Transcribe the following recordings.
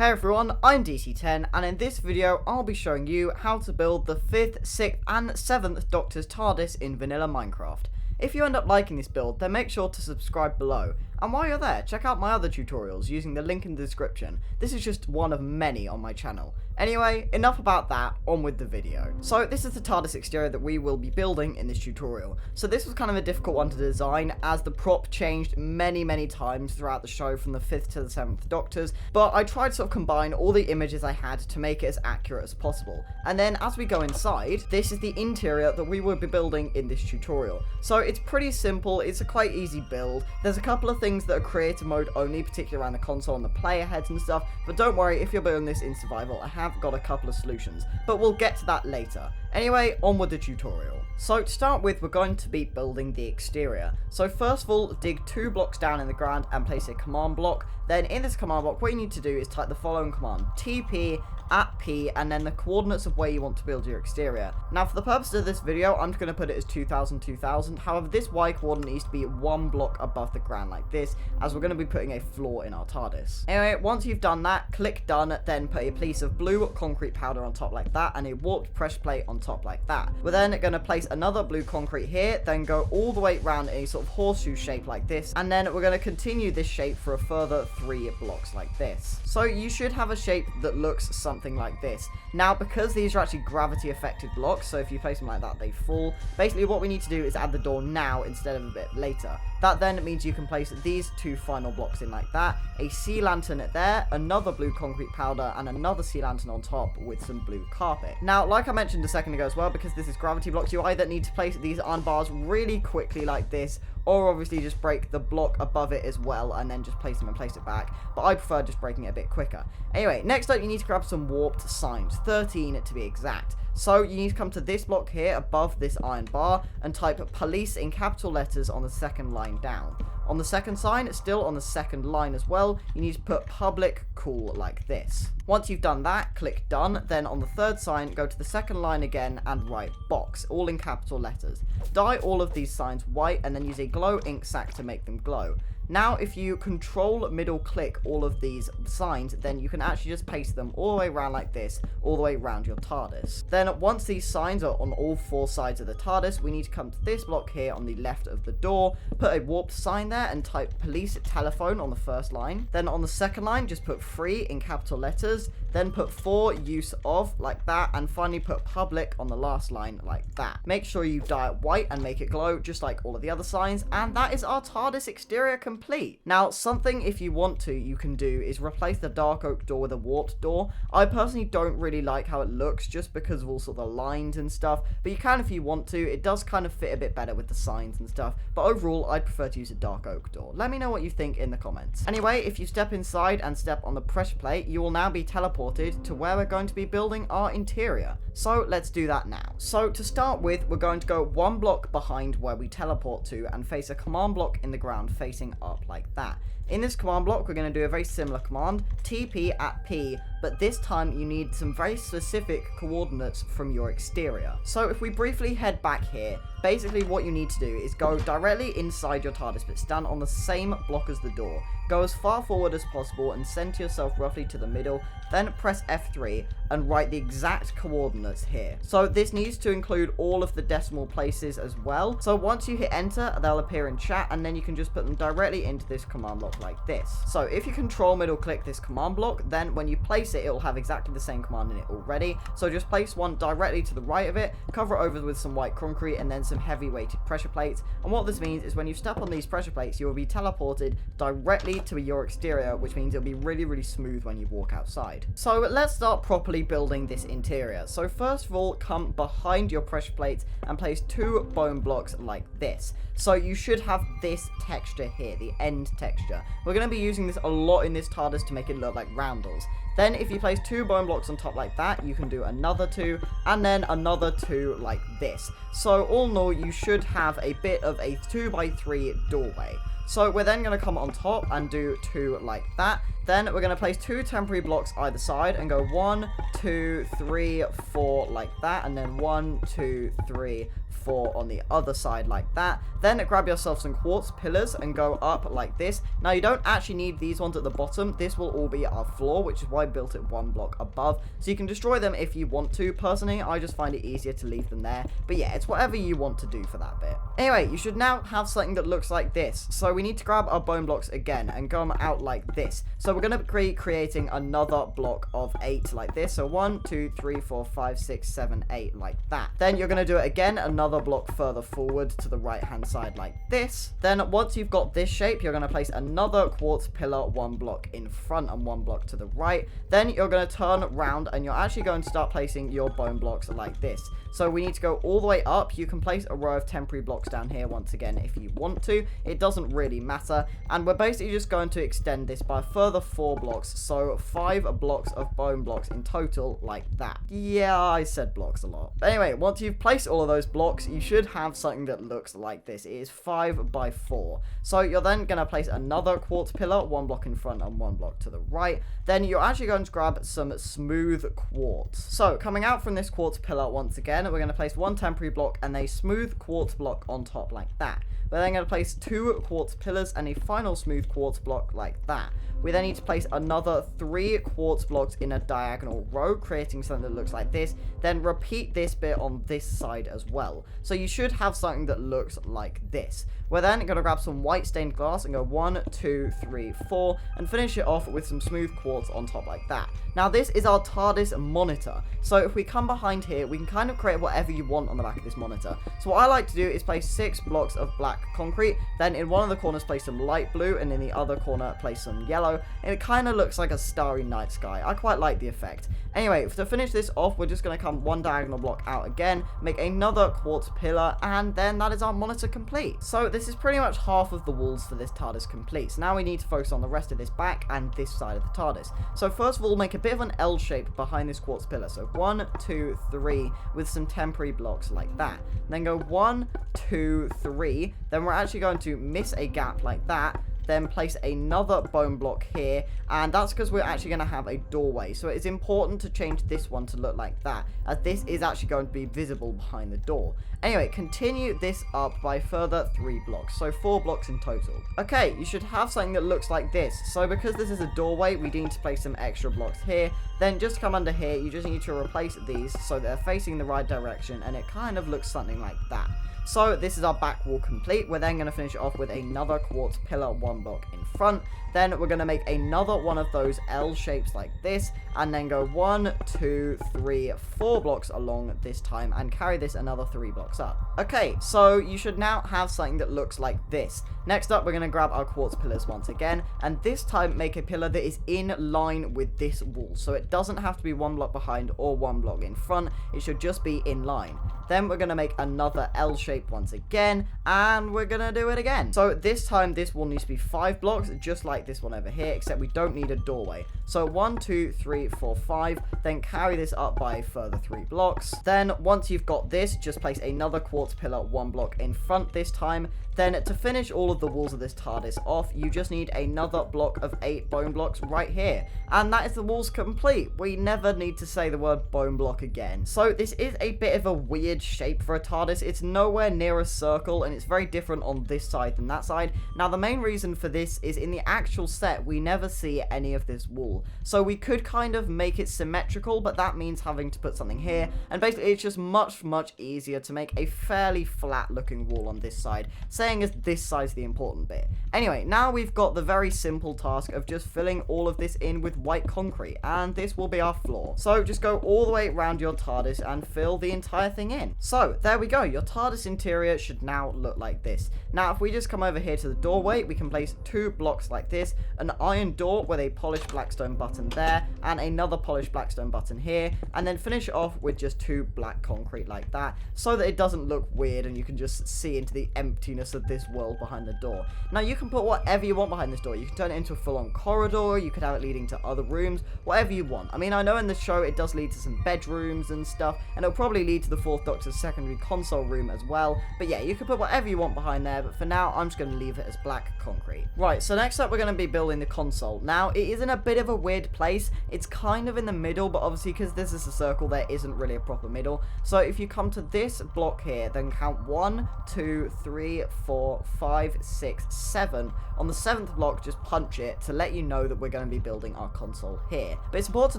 Hey everyone, I'm DC10 and in this video I'll be showing you how to build the 5th, 6th and 7th Doctor's TARDIS in vanilla Minecraft. If you end up liking this build, then make sure to subscribe below. And while you're there, check out my other tutorials using the link in the description. This is just one of many on my channel. Anyway, enough about that, on with the video. So this is the TARDIS exterior that we will be building in this tutorial. So this was kind of a difficult one to design as the prop changed many times throughout the show from the 5th to the 7th Doctors, but I tried to sort of combine all the images I had to make it as accurate as possible. And then as we go inside, this is the interior that we will be building in this tutorial. So it's pretty simple, it's a quite easy build. There's a couple of things that are creative mode only, particularly around the console and the player heads and stuff, but don't worry, if you're building this in survival, I have got a couple of solutions, but we'll get to that later. Anyway, on with the tutorial. So to start with, we're going to be building the exterior. So first of all, dig 2 blocks down in the ground and place a command block. Then in this command block, what you need to do is type the following command: TP at P and then the coordinates of where you want to build your exterior. Now for the purpose of this video, I'm just going to put it as 2000. However, this Y coordinate needs to be 1 block above the ground like this, as we're going to be putting a floor in our TARDIS. Anyway, once you've done that, click done, then put a piece of blue concrete powder on top like that and a warped pressure plate on top like that. We're then going to place another blue concrete here, then go all the way around in a sort of horseshoe shape like this, and then we're going to continue this shape for a further 3 blocks like this. So you should have a shape that looks something like this. Now, because these are actually gravity affected blocks, so if you place them like that, they fall. Basically, what we need to do is add the door now instead of a bit later. That then means you can place these 2 final blocks in like that, a sea lantern there, another blue concrete powder, and another sea lantern on top with some blue carpet. Now, like I mentioned a second ago as well, because this is gravity blocks, you either need to place these iron bars really quickly like this, or obviously just break the block above it as well and then just place them and place it back, but I prefer just breaking it a bit quicker. Anyway, next up you need to grab some warped signs, 13 to be exact. So you need to come to this block here above this iron bar and type police in capital letters on the second line down. On the second sign, still on the second line as well, you need to put public cool like this. Once you've done that, click done, then on the third sign, go to the second line again and write box, all in capital letters. Dye all of these signs white and then use a glow ink sac to make them glow. Now, if you control middle click all of these signs, then you can actually just paste them all the way around like this, all the way around your TARDIS. Then once these signs are on all 4 sides of the TARDIS, we need to come to this block here on the left of the door, put a warped sign there and type police telephone on the first line. Then on the second line, just put free in capital letters, then put for use of like that, and finally put public on the last line like that. Make sure you dye it white and make it glow just like all of the other signs, and that is our TARDIS exterior complete. Now, something if you want to, you can do is replace the dark oak door with a warped door. I personally don't really like how it looks just because of all sort of the lines and stuff, but you can if you want to. It does kind of fit a bit better with the signs and stuff, but overall I'd prefer to use a dark oak door. Let me know what you think in the comments. Anyway, if you step inside and step on the pressure plate, you will now be teleported to where we're going to be building our interior. So let's do that now. So to start with, we're going to go 1 block behind where we teleport to and face a command block in the ground facing up like that. In this command block, we're going to do a very similar command, TP at P, but this time you need some very specific coordinates from your exterior. So if we briefly head back here, basically what you need to do is go directly inside your TARDIS, but stand on the same block as the door. Go as far forward as possible and center yourself roughly to the middle, then press F3 and write the exact coordinates here. So this needs to include all of the decimal places as well. So once you hit enter, they'll appear in chat and then you can just put them directly into this command block like this. So if you control middle click this command block, then when you place it, it'll have exactly the same command in it already. So just place one directly to the right of it, cover it over with some white concrete and then some heavy weighted pressure plates. And what this means is when you step on these pressure plates, you will be teleported directly to your exterior, which means it'll be really smooth when you walk outside. So let's start properly building this interior. So first of all, come behind your pressure plates and place 2 bone blocks like this. So you should have this texture here, the end texture. We're going to be using this a lot in this TARDIS to make it look like roundels. Then if you place 2 bone blocks on top like that, you can do another 2 and then another 2 like this. So all in all, you should have a bit of a 2x3 doorway. So we're then going to come on top and do 2 like that. Then we're going to place 2 temporary blocks either side and go 1, 2, 3, 4 like that. And then 1, 2, 3, 4 on the other side like that. Then grab yourself some quartz pillars and go up like this. Now you don't actually need these ones at the bottom. This will all be our floor, which is why I built it one block above. So you can destroy them if you want to. Personally, I just find it easier to leave them there. But yeah, it's whatever you want to do for that bit. Anyway, you should now have something that looks like this. So we need to grab our bone blocks again and go out like this. So we're going to be creating another block of 8 like this. So 1, 2, 3, 4, 5, 6, 7, 8 like that. Then you're going to do it again, another block further forward to the right hand side like this. Then once you've got this shape, you're going to place another quartz pillar 1 block in front and 1 block to the right. Then you're going to turn around and you're actually going to start placing your bone blocks like this. So we need to go all the way up. You can place a row of temporary blocks down here once again if you want to. It doesn't really matter. And we're basically just going to extend this by a further 4 blocks. So 5 blocks of bone blocks in total like that. Yeah, I said blocks a lot. But anyway, once you've placed all of those blocks, you should have something that looks like this. It is 5 by 4. So you're then going to place another quartz pillar, 1 block in front and 1 block to the right. Then you're actually going to grab some smooth quartz. So coming out from this quartz pillar once again, we're going to place 1 temporary block and a smooth quartz block on top like that. We're then going to place 2 quartz pillars and a final smooth quartz block like that. We then need to place another 3 quartz blocks in a diagonal row, creating something that looks like this. Then repeat this bit on this side as well. So you should have something that looks like this. We're then going to grab some white stained glass and go 1, 2, 3, 4 and finish it off with some smooth quartz on top like that. Now this is our TARDIS monitor. So if we come behind here, we can kind of create whatever you want on the back of this monitor. So what I like to do is place 6 blocks of black concrete. Then in one of the corners place some light blue and in the other corner place some yellow. And it kind of looks like a starry night sky. I quite like the effect. Anyway, to finish this off, we're just going to come 1 diagonal block out again, make another quartz pillar, and then that is our monitor complete. So this is pretty much half of the walls for this TARDIS complete. So now we need to focus on the rest of this back and this side of the TARDIS. So first of all, make a bit of an L shape behind this quartz pillar. So 1, 2, 3 with some temporary blocks like that. And then go 1, 2, 3. Then we're actually going to miss a gap like that. Then place another bone block here, and that's because we're actually going to have a doorway. So it is important to change this one to look like that, as this is actually going to be visible behind the door. Anyway, continue this up by further 3 blocks, so 4 blocks in total. Okay, you should have something that looks like this. So because this is a doorway, we need to place some extra blocks here. Then just come under here, you just need to replace these so they're facing the right direction, and it kind of looks something like that. So this is our back wall complete. We're then going to finish it off with another quartz pillar 1 block in front. Then we're going to make another one of those L shapes like this, and then go 1, 2, 3, 4 blocks along this time, and carry this another 3 blocks up. Okay, so you should now have something that looks like this. Next up, we're going to grab our quartz pillars once again, and this time make a pillar that is in line with this wall. So it doesn't have to be 1 block behind or 1 block in front. It should just be in line. Then we're going to make another L shape once again, and we're going to do it again. So this time, this wall needs to be 5 blocks, just like this one over here, except we don't need a doorway. So 1, 2, 3, 4, 5, then carry this up by a further 3 blocks. Then once you've got this, just place another quartz pillar 1 block in front this time. Then to finish all of the walls of this TARDIS off, you just need another block of 8 bone blocks right here. And that is the walls complete. We never need to say the word bone block again. So this is a bit of a weird shape for a TARDIS. It's nowhere near a circle, and it's very different on this side than that side. Now the main reason for this is in the actual set, we never see any of this wall. So we could kind of make it symmetrical, but that means having to put something here. And basically it's just much easier to make a fairly flat looking wall on this side, saying as this side's the important bit. Anyway, now we've got the very simple task of just filling all of this in with white concrete, and this will be our floor. So just go all the way around your TARDIS and fill the entire thing in. So there we go, your TARDIS interior should now look like this. Now if we just come over here to the doorway, we can place 2 blocks like this, an iron door with a polished blackstone button there, and another polished blackstone button here, and then finish it off with just 2 black concrete like that, so that it doesn't look weird and you can just see into the emptiness of this world behind the door. Now you can put whatever you want behind this door. You can turn it into a full-on corridor, you could have it leading to other rooms, whatever you want. I mean, I know in the show it does lead to some bedrooms and stuff, and it'll probably lead to the 4th Doctor's secondary console room as well, but yeah, you can put whatever you want behind there, but for now I'm just going to leave it as black concrete. Right, so next up we're going to be building the console. Now it is in a bit of a weird place. It's kind of in the middle, but obviously because this is a circle, there isn't really a proper middle. So if you come to this block here, then count 1, 2, 3, 4, 5, 6, 7. On the 7th block, just punch it to let you know that we're going to be building our console here. But it's important to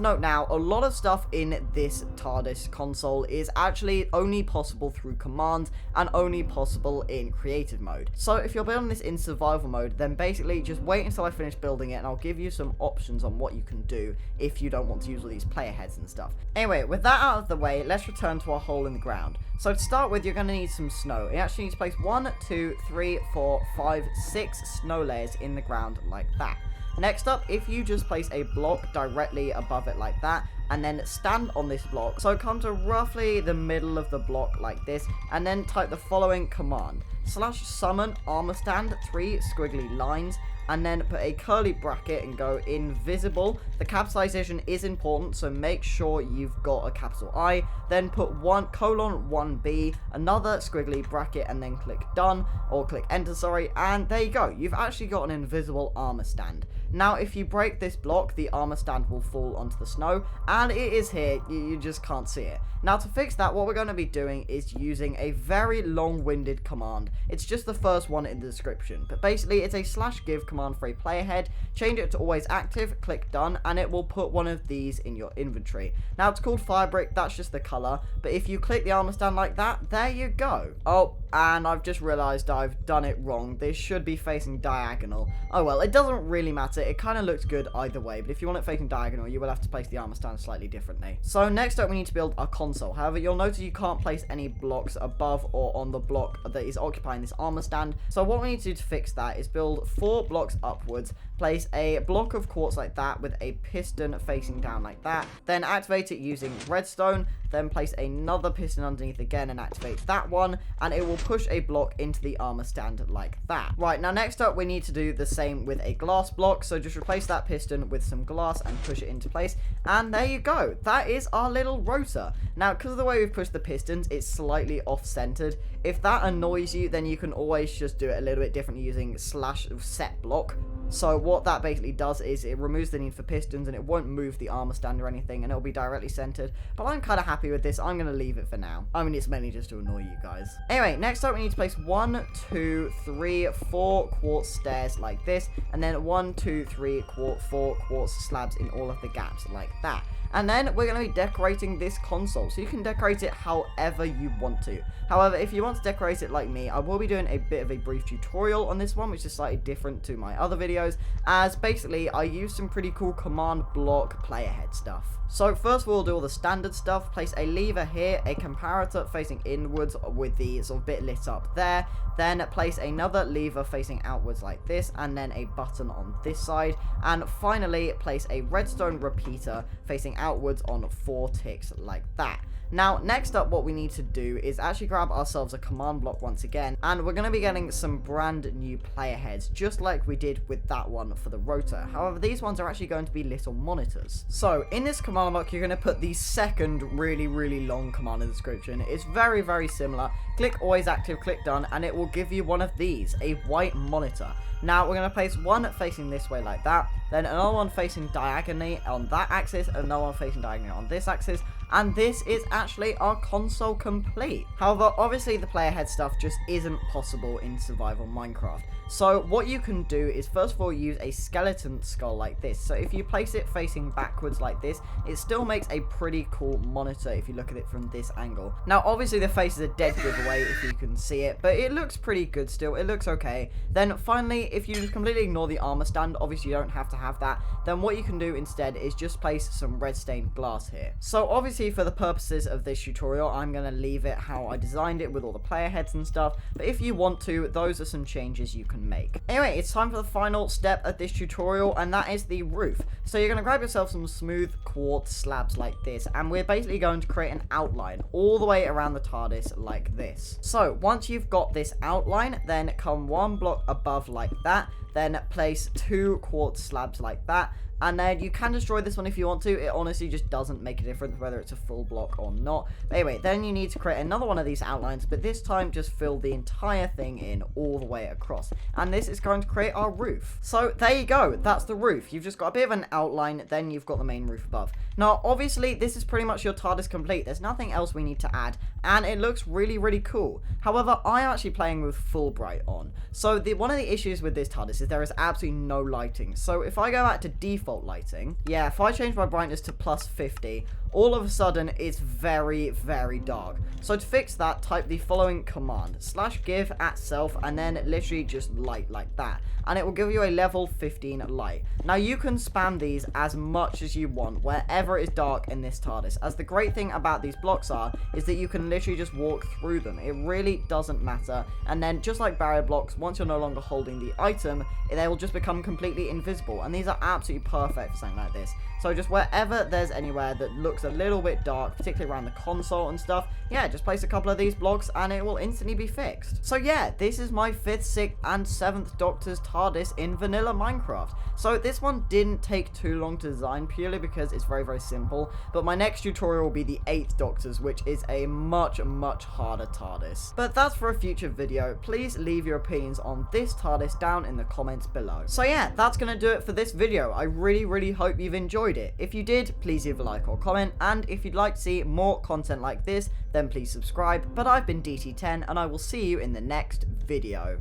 note now, a lot of stuff in this TARDIS console is actually only possible through command and only possible in creative mode. So if you're building this in survival mode, then basically just wait until I finish building it and I'll give you some options on what you can do if you don't want to use all these player heads and stuff. Anyway, with that out of the way, let's return to our hole in the ground. So to start with, you're going to need some snow. You actually need to place 1, 2, 3, 4, 5, 6 snow layers in the ground like that. Next up, if you just place a block directly above it like that, and then stand on this block, so come to roughly the middle of the block like this, and then type the following command: /summon armor stand 3 squiggly lines, and then put a curly bracket and go invisible. The capitalization is important, so make sure you've got a capital I. Then put 1:1b, another squiggly bracket, and then click done, or click enter, sorry, and there you go. You've actually got an invisible armor stand. Now, if you break this block, the armor stand will fall onto the snow, and it is here. You just can't see it. Now, to fix that, what we're going to be doing is using a very long-winded command. It's just the first one in the description, but basically it's a /give command for a player head. Change it to always active, click done, and it will put one of these in your inventory. Now, it's called Firebrick, that's just the color, but if you click the armor stand like that, there you go. Oh, and I've just realized I've done it wrong. This should be facing diagonal. Oh well, it doesn't really matter. It kind of looks good either way, but if you want it facing diagonal, you will have to place the armor stand slightly differently. So next up, we need to build our console. However, you'll notice you can't place any blocks above or on the block that is occupying this armor stand. So what we need to do to fix that is build 4 blocks upwards, place a block of quartz like that with a piston facing down like that, then activate it using redstone, then place another piston underneath again and activate that one, and it will push a block into the armor stand like that. Right, now next up we need to do the same with a glass block, so just replace that piston with some glass and push it into place, and there you go. That is our little rotor. Now, because of the way we've pushed the pistons, it's slightly off-centered. If that annoys you, then you can always just do it a little bit differently using /set block. So what that basically does is it removes the need for pistons and it won't move the armor stand or anything, and it'll be directly centered. But I'm kind of happy with this. I'm going to leave it for now. I mean, it's mainly just to annoy you guys. Anyway, next up we need to place 1, 2, 3, 4 quartz stairs like this, and then 1, 2, 3, 4 quartz slabs in all of the gaps like that. And then we're going to be decorating this console, so you can decorate it however you want to. However, if you want to decorate it like me, I will be doing a bit of a brief tutorial on this one, which is slightly different to my other videos, as basically I use some pretty cool command block player head stuff. So first of all, we'll do all the standard stuff. Place a lever here, a comparator facing inwards with the sort of bit lit up there. Then place another lever facing outwards like this, and then a button on this side. And finally, place a redstone repeater facing outwards on 4 ticks like that. Now, next up, what we need to do is actually grab ourselves a command block once again, and we're going to be getting some brand new player heads, just like we did with that one for the rotor. However, these ones are actually going to be little monitors. So, in this command block, you're going to put the second really long command in the description. It's very, very similar. Click always active, click done, and it will give you one of these, a white monitor. Now, we're going to place one facing this way like that, then another one facing diagonally on that axis, another one facing diagonally on this axis, and this is actually our console complete. However, obviously the player head stuff just isn't possible in survival Minecraft. So what you can do is first of all use a skeleton skull like this. So if you place it facing backwards like this, it still makes a pretty cool monitor if you look at it from this angle. Now obviously the face is a dead giveaway if you can see it, but it looks pretty good still. It looks okay. Then finally, if you just completely ignore the armor stand, obviously you don't have to have that, then what you can do instead is just place some red stained glass here. So obviously for the purposes of this tutorial, I'm going to leave it how I designed it with all the player heads and stuff, but if you want to, those are some changes you can make. Anyway, it's time for the final step of this tutorial, and that is the roof. So you're going to grab yourself some smooth quartz slabs like this, and we're basically going to create an outline all the way around the TARDIS like this. So once you've got this outline, then come 1 block above like that, then place 2 quartz slabs like that, and then you can destroy this one if you want to. It honestly just doesn't make a difference whether it's a full block or not. But anyway, then you need to create another one of these outlines, but this time just fill the entire thing in all the way across, and this is going to create our roof. So there you go, that's the roof. You've just got a bit of an outline, then you've got the main roof above. Now obviously this is pretty much your TARDIS complete. There's nothing else we need to add, and it looks really, really cool. However, I'm actually playing with full bright on. So one of the issues with this TARDIS is there is absolutely no lighting. So if I go back to default lighting, yeah, if I change my brightness to +50, all of a sudden it's very, very dark. So to fix that, type the following command, /give@self, and then literally just light like that, and it will give you a level 15 light. Now you can spam these as much as you want wherever it is dark in this TARDIS, as the great thing about these blocks is that you can literally just walk through them. It really doesn't matter. And then just like barrier blocks, once you're no longer holding the item, they will just become completely invisible, and these are absolutely perfect for something like this. So just wherever there's anywhere that looks a little bit dark, particularly around the console and stuff, yeah, just place a couple of these blocks and it will instantly be fixed. So yeah, this is my 5th, 6th, and 7th Doctor's TARDIS in vanilla Minecraft. So this one didn't take too long to design, purely because it's very, very simple, but my next tutorial will be the 8th Doctor's, which is a much, much harder TARDIS. But that's for a future video. Please leave your opinions on this TARDIS down in the comments below. So yeah, that's gonna do it for this video. I really, really hope you've enjoyed it. If you did, please leave a like or comment, and if you'd like to see more content like this, then please subscribe. But I've been DT10, and I will see you in the next video.